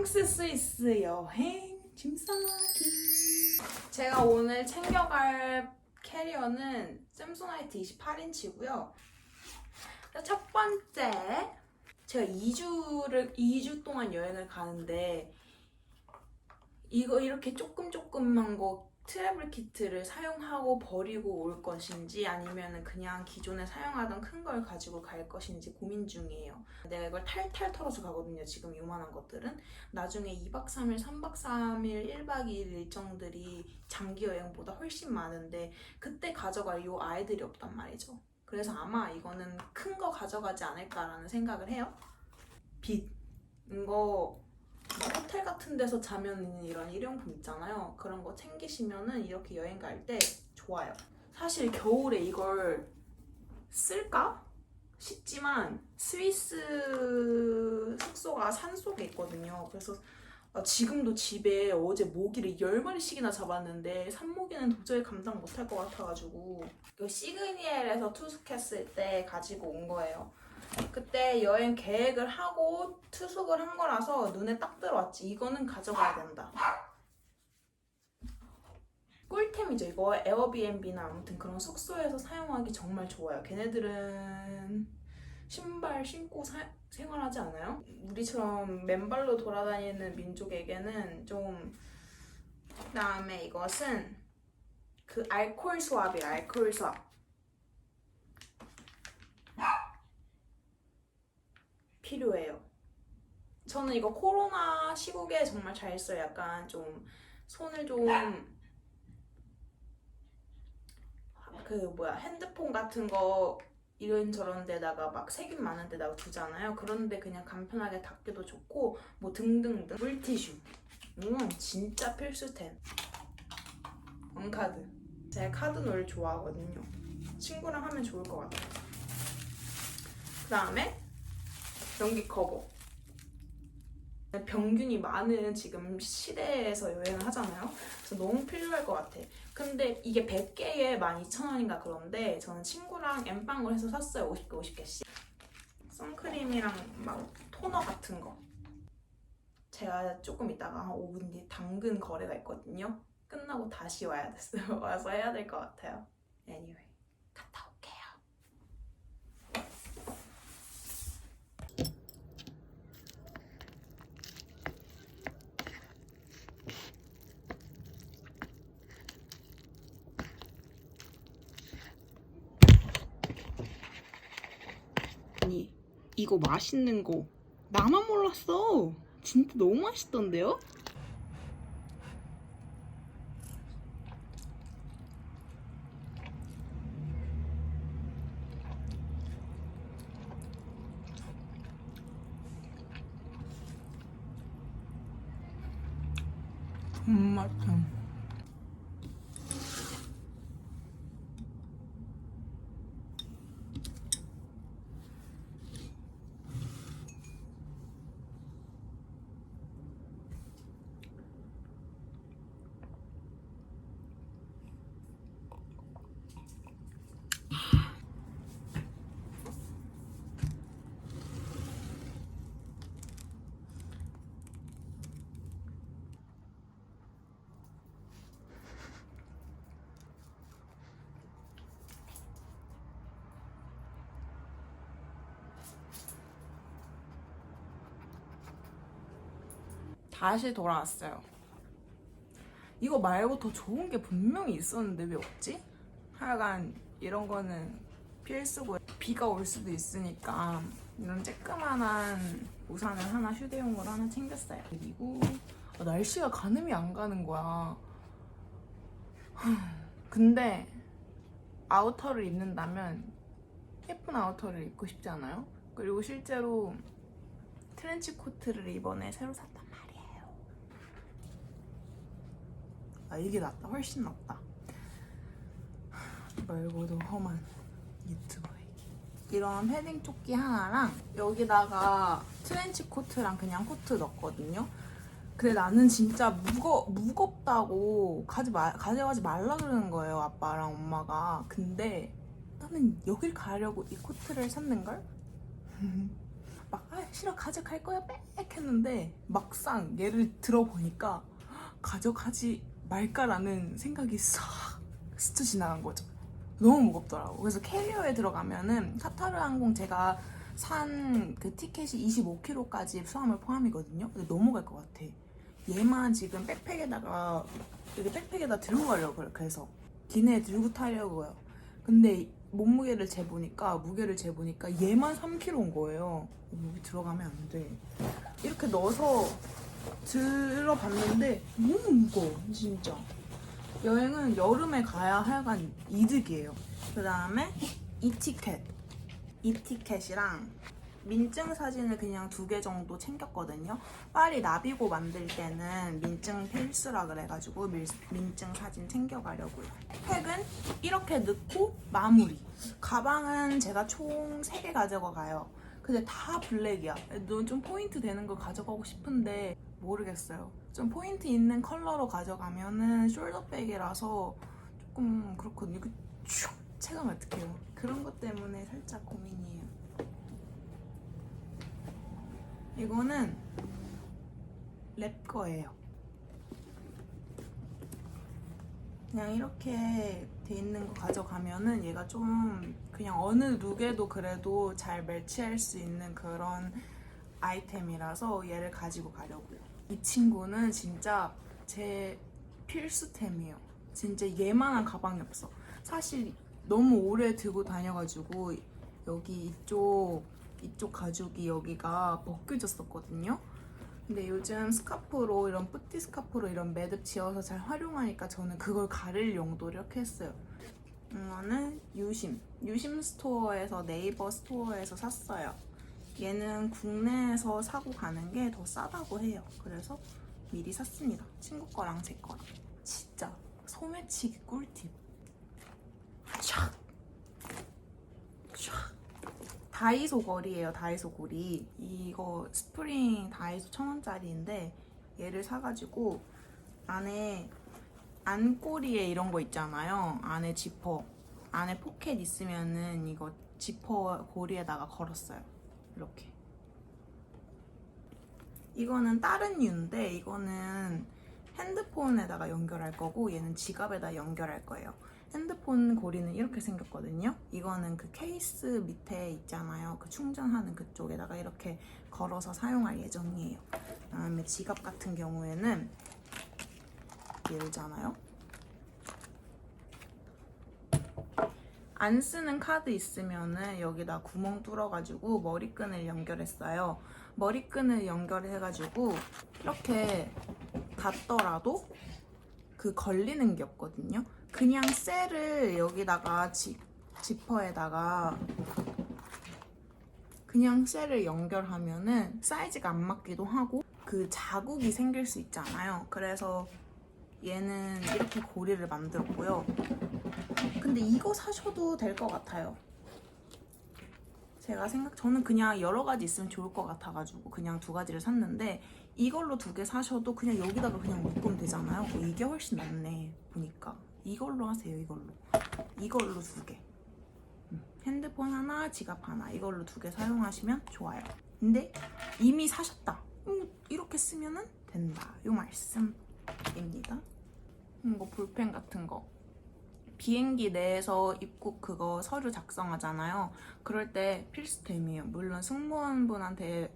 프랑스 스위스 여행 짐 싸기. 제가 오늘 챙겨갈 캐리어는 샘소나이트 28인치고요. 첫 번째, 제가 2주 동안 여행을 가는데 이거 이렇게 조금한 거 트래블 키트를 사용하고 버리고 올 것인지 아니면 그냥 기존에 사용하던 큰 걸 가지고 갈 것인지 고민 중이에요. 내가 이걸 탈탈 털어서 가거든요. 지금 요만한 것들은. 나중에 2박 3일, 3박 3일, 1박 2일 일정들이 장기 여행보다 훨씬 많은데 그때 가져갈 요 아이들이 없단 말이죠. 그래서 아마 이거는 큰 거 가져가지 않을까라는 생각을 해요. 빛. 이거 호텔 같은 데서 자면 이런 일용품 있잖아요. 그런 거 챙기시면은 이렇게 여행 갈 때 좋아요. 사실 겨울에 이걸 쓸까 싶지만 스위스 숙소가 산속에 있거든요. 그래서 지금도 집에 어제 모기를 10마리씩이나 잡았는데 산모기는 도저히 감당 못할 것 같아가지고 이거 시그니엘에서 투숙했을 때 가지고 온 거예요. 그때 여행 계획을 하고 투숙을 한 거라서 눈에 딱 들어왔지. 이거는 가져가야 된다. 꿀템이죠. 이거 에어비앤비나 아무튼 그런 숙소에서 사용하기 정말 좋아요. 걔네들은 신발 신고 생활하지 않아요? 우리처럼 맨발로 돌아다니는 민족에게는 좀. 그다음에 이것은 그 알코올 수압이에요. 알코올 수압. 필요해요. 저는 이거 코로나 시국에 정말 잘 써요. 약간 좀 손을 좀 핸드폰 같은 거 이런저런 데다가 막 세균 많은 데다가 두잖아요. 그런데 그냥 간편하게 닦기도 좋고 뭐 등등등. 물티슈. 진짜 필수템. 원카드. 제가 카드놀 좋아하거든요. 친구랑 하면 좋을 것 같아요. 그 다음에 변기 커버. 병균이 많은 지금 시대에서 여행을 하잖아요. 그래서 너무 필요할 것 같아. 근데 이게 100개에 12,000원인가 그런데 저는 친구랑 엠빵을 해서 샀어요. 50개씩. 선크림이랑 막 토너 같은 거. 제가 조금 있다가 한 5분 뒤에 당근 거래가 있거든요. 끝나고 다시 와야 됐어요. 와서 해야 될 것 같아요. Anyway, 갔다 올게요. 아니, 이거 맛있는 거 나만 몰랐어. 진짜 너무 맛있던데요? 맛있어. 다시 돌아왔어요. 이거 말고 더 좋은 게 분명히 있었는데 왜 없지? 하여간 이런 거는 필수고 비가 올 수도 있으니까 이런 쬐끄만한 우산을 하나 휴대용으로 하나 챙겼어요. 그리고 날씨가 가늠이 안 가는 거야. 근데 아우터를 입는다면 예쁜 아우터를 입고 싶지 않아요? 그리고 실제로 트렌치 코트를 이번에 새로 샀단 말이에요. 이게 낫다. 훨씬 낫다. 말고도 험한 유튜버에게. 이런 패딩 조끼 하나랑 여기다가 트렌치 코트랑 그냥 코트 넣었거든요. 근데 나는 진짜 무겁다고 가져가지 말라 그러는 거예요. 아빠랑 엄마가. 근데 나는 여길 가려고 이 코트를 샀는걸? 막 싫어 가져갈 거야 빽 했는데 막상 얘를 들어보니까 가져가지 말까라는 생각이 싹 스쳐 지나간 거죠. 너무 무겁더라고. 그래서 캐리어에 들어가면은 카타르 항공 제가 산 그 티켓이 25kg까지 수화물 포함이거든요. 근데 넘어갈 것 같아. 얘만 지금 백팩에다가 이렇게 백팩에다 들고 가려고 그래서 기내에 들고 타려고요. 근데 몸무게를 재보니까 무게를 재보니까 얘만 3kg인 거예요. 여기 들어가면 안 돼. 이렇게 넣어서 들어봤는데 너무 무거워 진짜. 여행은 여름에 가야 하여간 이득이에요. 그 다음에 이 티켓이랑 민증 사진을 그냥 2개 정도 챙겼거든요. 파리 나비고 만들 때는 민증 필수라 그래가지고 민증 사진 챙겨가려고요. 팩은 이렇게 넣고 마무리. 가방은 제가 총 3개 가져가 가요. 근데 다 블랙이야. 좀 포인트 되는 걸 가져가고 싶은데 모르겠어요. 좀 포인트 있는 컬러로 가져가면은 숄더백이라서 조금 그렇거든요. 이거 슉 체감 어떡해요. 그런 것 때문에 살짝 고민이에요. 이거는 랩 거예요. 그냥 이렇게 돼 있는 거 가져가면은 얘가 좀 그냥 어느 룩에도 그래도 잘 매치할 수 있는 그런 아이템이라서 얘를 가지고 가려고요. 이 친구는 진짜 제 필수템이에요. 진짜 얘만한 가방이 없어. 사실 너무 오래 들고 다녀가지고 여기 이쪽 가죽이 여기가 벗겨졌었거든요. 근데 요즘 스카프로 이런 뿌띠 스카프로 이런 매듭 지어서 잘 활용하니까 저는 그걸 가릴 용도로 이렇게 했어요. 이거는 유심 스토어에서 네이버 스토어에서 샀어요. 얘는 국내에서 사고 가는 게 더 싸다고 해요. 그래서 미리 샀습니다. 친구 거랑 제 거랑. 진짜 소매치기 꿀팁. 촥! 촥! 다이소 거리예요. 다이소 거리. 이거 스프링 다이소 1,000원짜리인데 얘를 사가지고 안에 안꼬리에 이런 거 있잖아요. 안에 지퍼, 안에 포켓 있으면은 이거 지퍼 고리에다가 걸었어요. 이렇게. 이거는 다른 류인데 이거는 핸드폰에다가 연결할 거고 얘는 지갑에다 연결할 거예요. 핸드폰 고리는 이렇게 생겼거든요. 이거는 그 케이스 밑에 있잖아요. 그 충전하는 그쪽에다가 이렇게 걸어서 사용할 예정이에요. 그다음에 지갑 같은 경우에는 열잖아요. 안 쓰는 카드 있으면은 여기다 구멍 뚫어가지고 머리끈을 연결했어요. 머리끈을 연결해가지고 이렇게 닫더라도 그 걸리는 게 없거든요. 그냥 셀을 여기다가 지퍼에다가 그냥 셀을 연결하면은 사이즈가 안 맞기도 하고 그 자국이 생길 수 있잖아요. 그래서 얘는 이렇게 고리를 만들었고요. 근데 이거 사셔도 될 것 같아요. 저는 그냥 여러 가지 있으면 좋을 것 같아가지고 그냥 2가지를 샀는데 이걸로 2개 사셔도 그냥 여기다가 그냥 묶으면 되잖아요. 이게 훨씬 낫네 보니까. 이걸로 하세요. 이걸로 2개. 핸드폰 하나, 지갑 하나 이걸로 2개 사용하시면 좋아요. 근데 이미 사셨다. 이렇게 쓰면은 된다. 요 말씀입니다. 이거 볼펜 같은 거. 비행기 내에서 입국 그거 서류 작성하잖아요. 그럴 때 필수템이에요. 물론 승무원분한테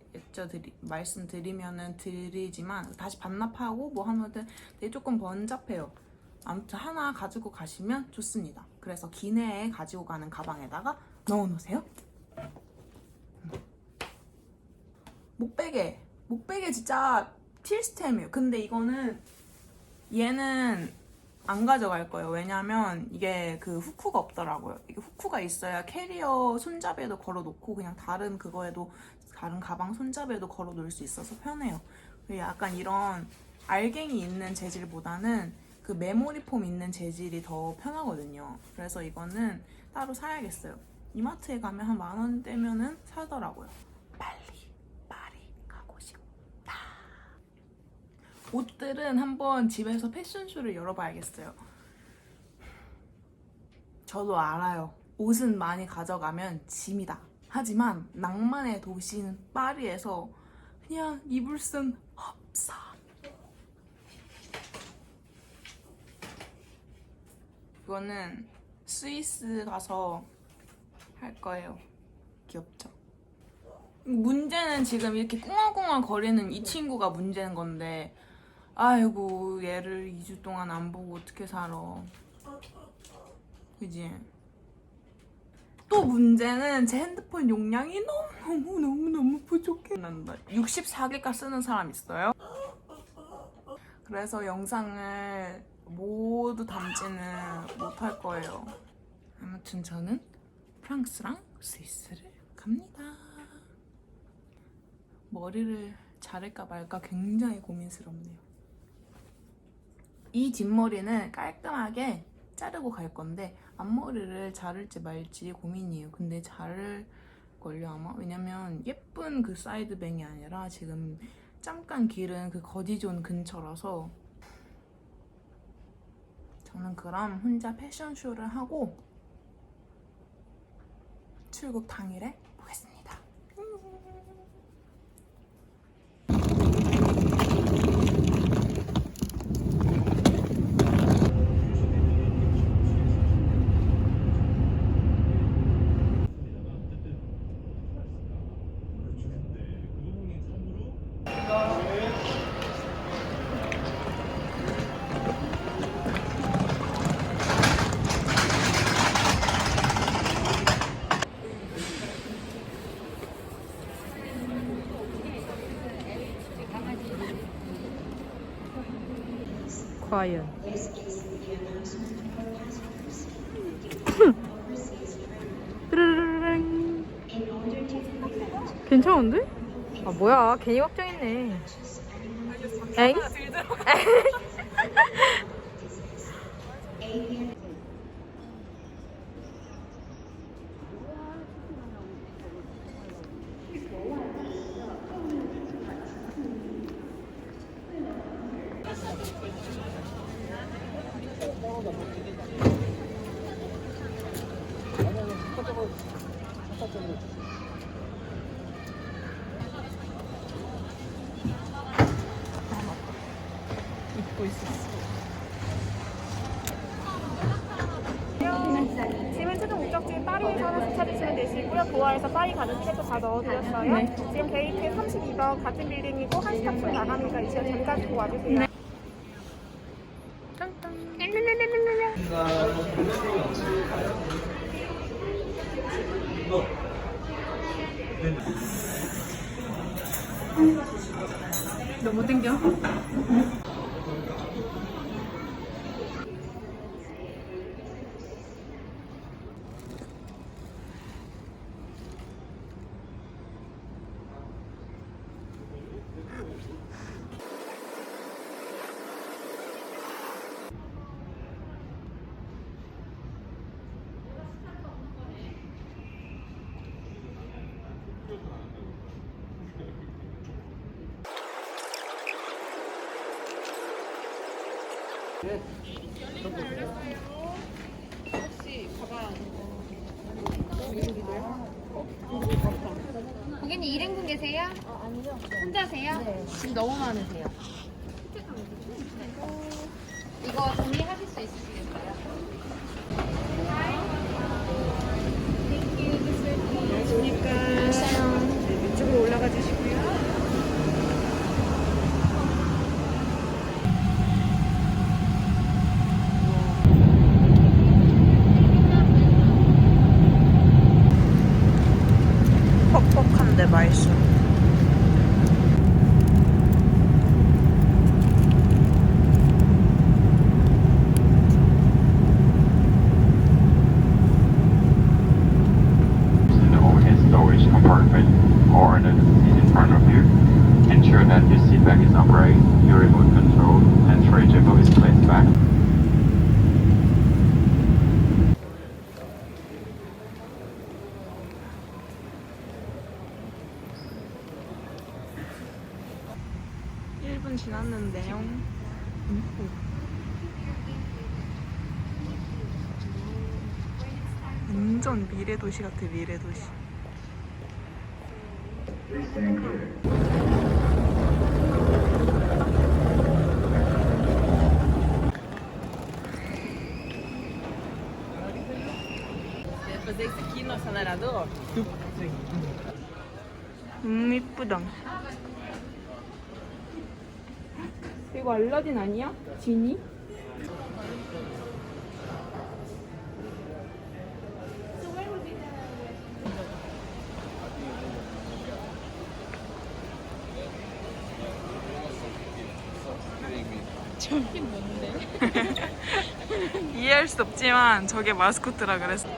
말씀드리면은 드리지만 다시 반납하고 뭐 하면은 되게 조금 번잡해요. 아무튼 하나 가지고 가시면 좋습니다. 그래서 기내에 가지고 가는 가방에다가 넣어놓으세요. 목베개 진짜 필수템이에요. 근데 얘는 안 가져갈 거예요. 왜냐면 이게 그 후크가 없더라고요. 이게 후크가 있어야 캐리어 손잡이에도 걸어놓고 그냥 다른 가방 손잡이에도 걸어놓을 수 있어서 편해요. 약간 이런 알갱이 있는 재질보다는 그 메모리 폼 있는 재질이 더 편하거든요. 그래서 이거는 따로 사야겠어요. 이마트에 가면 한 10,000원대면은 사더라고요. 빨리 가고 싶다. 옷들은 한번 집에서 패션쇼를 열어봐야겠어요. 저도 알아요. 옷은 많이 가져가면 짐이다. 하지만 낭만의 도시인 파리에서 그냥 이불 쓴 흡사. 이거는 스위스 가서 할 거예요. 귀엽죠? 문제는 지금 이렇게 꿍얼꿍얼 거리는 이 친구가 문제인 건데, 아이고 얘를 2주 동안 안 보고 어떻게 살아. 그지? 또 문제는 제 핸드폰 용량이 너무 부족해. 64기가 쓰는 사람 있어요? 그래서 영상을 모두 담지는 못할 거예요. 아무튼 저는 프랑스랑 스위스를 갑니다. 머리를 자를까 말까 굉장히 고민스럽네요. 이 뒷머리는 깔끔하게 자르고 갈 건데 앞머리를 자를지 말지 고민이에요. 근데 자를걸요 아마? 왜냐면 예쁜 그 사이드뱅이 아니라 지금 잠깐 기른 그 거지존 근처라서. 저는 그럼 혼자 패션쇼를 하고 출국 당일에 보겠습니다. 과연 르르르릉. 괜찮은데? 아 뭐야 괜히 걱정했네. 엥? 입고 있었어. 짐은 최종 목적지인 파리에서 주차되시면 되시고요. 도하에서 파리 가는 티켓도 다 넣어드렸어요. 네. 지금 게이트 32번 같은 빌딩이고 1시 탑승 나가니까 이 시간 잠깐 보고 와주세요. 네. 너무 땡겨. 고객님 1인분 계세요? 아니요. 혼자세요? 네. 지금 너무 많으세요. 이거 정리하실 수 있으시겠어요? 안녕하십니까. 이쪽으로 올라가 주시고요. 퍽퍽한데 맛있어. In the overhead storage compartment or the seat in front of you. Ensure that your seat back is upright, your remote control and tray table is placed back. 지났는데요. 완전 미래 도시 같아, 미래 도시. fazer isso aqui no acelerador? 이쁘다. 이거 알라딘 아니야? 지니? 이해할 수 없지만 저게 마스코트라 그랬어.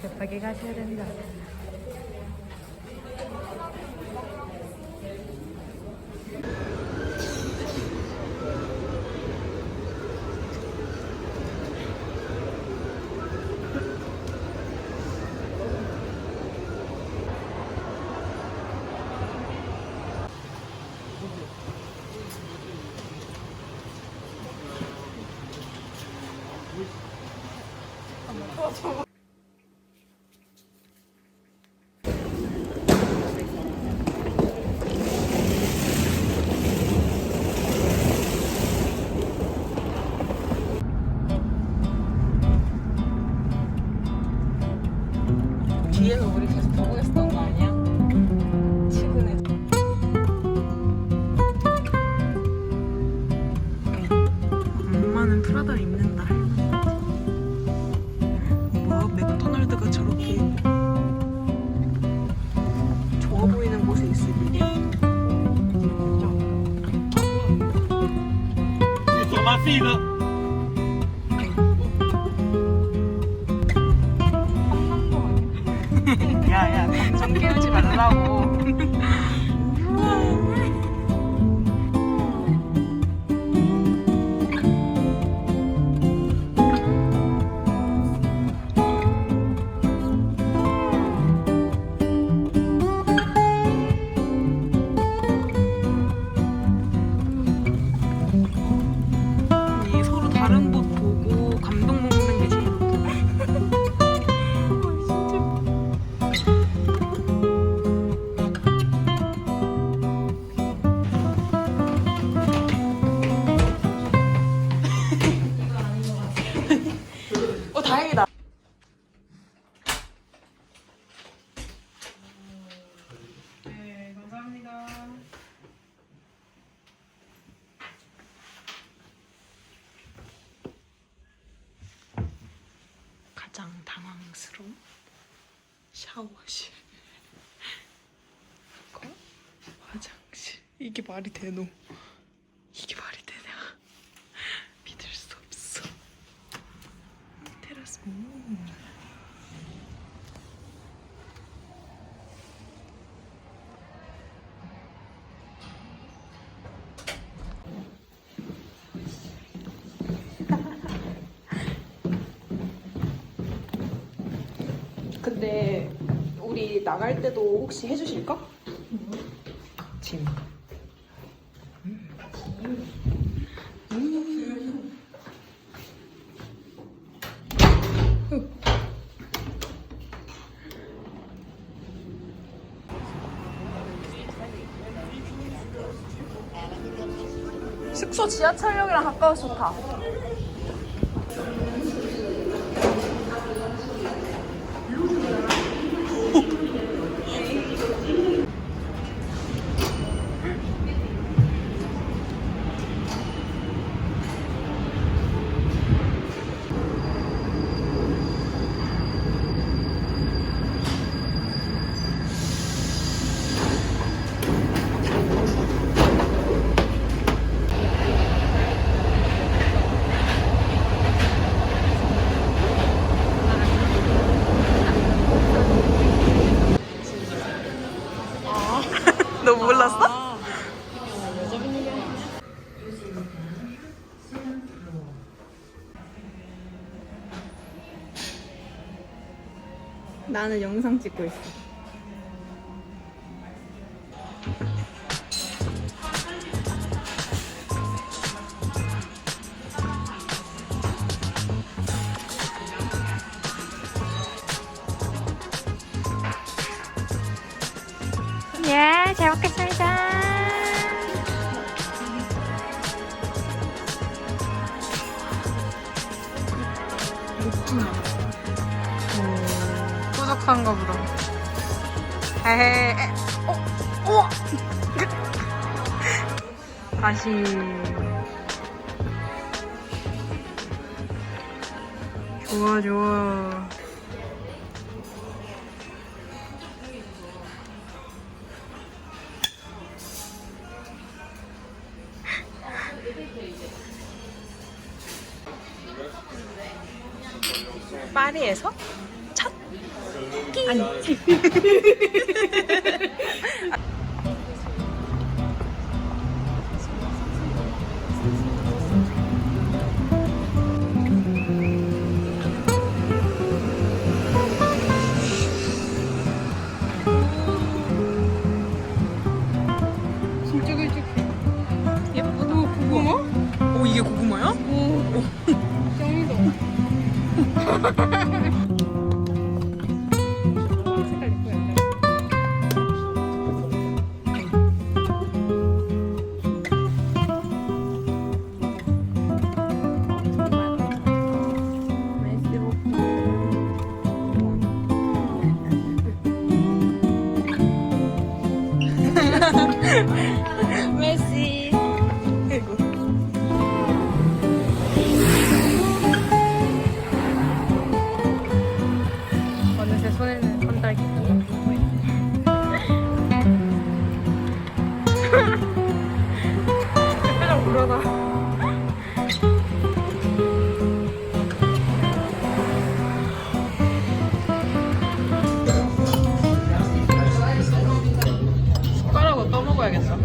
급하게 가셔야 된다. 뒤에서 우리 계속 보고 있었던 거 아니야? 최근에 엄마는 프라다 입는다. 뭐야, 맥도날드가 저렇게 좋아 보이는 곳에 있을 일이야? 야야, 감정 깨우지 말라고. 이 서로 다른 곳 보고 감동 먹는 게 제일 다행이다. 네, 감사합니다. 가장 당황스러운 샤워실. 그거? 화장실. 이게 말이 되노? 이게 말이 되냐? 믿을 수 없어. 테라스. 근데 우리 나갈 때도 혹시 해주실까? 짐. 숙소 지하철역이랑 가까워서 좋다. 너 몰랐어? 나는 영상 찍고 있어. 예, 잘 먹겠습니다. 부족한가 보다. 에헤. 우와. 다시. 좋아 좋아. 파리에서 첫 끼. 아니. 진짜 길쭉해. 예쁘다. 고구마? 오, 이게 고구마야? 오. 짱이다. 색깔 예뻐요. 메시. 아이고. 어느새 손에는 건달기. 표정 불어나. 숟가락으로 떠먹어야겠어.